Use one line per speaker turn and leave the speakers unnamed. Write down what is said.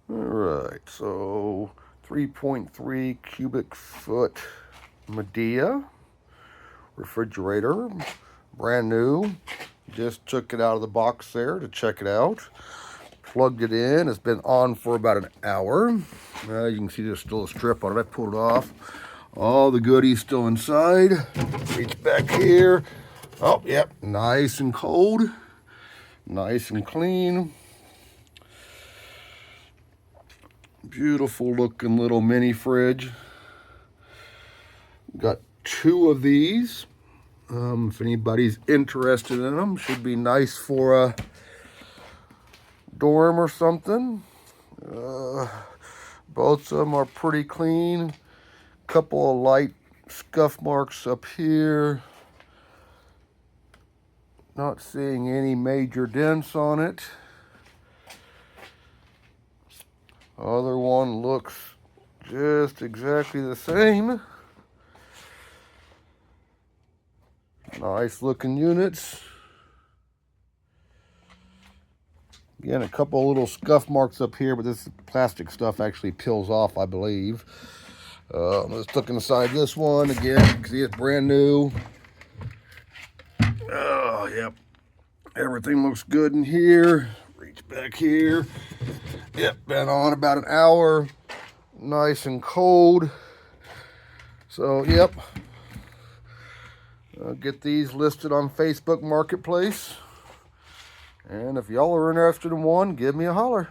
All right, so 3.3 cubic foot Midea refrigerator, brand new. Just took it out of the box there to check it out. Plugged it in. It's been on for about an hour. You can see there's still a strip on it. I pulled it off. All the goodies still inside. Reach back here. Oh, yep, nice and cold. Nice and clean. Beautiful looking little mini fridge. Got two of these. If anybody's interested in them, should be nice for a dorm or something. Both of them are pretty clean. Couple of light scuff marks up here. Not seeing any major dents on it. Other one looks just exactly the same. Nice looking units. Again, a couple of little scuff marks up here, but this plastic stuff actually peels off, I believe. Let's look inside this one again. You can see it's brand new. Oh, yep. Everything looks good in here. Reach back here. Yep, been on about an hour. Nice and cold. So, yep. I'll get these listed on Facebook Marketplace. And if y'all are interested in one, give me a holler.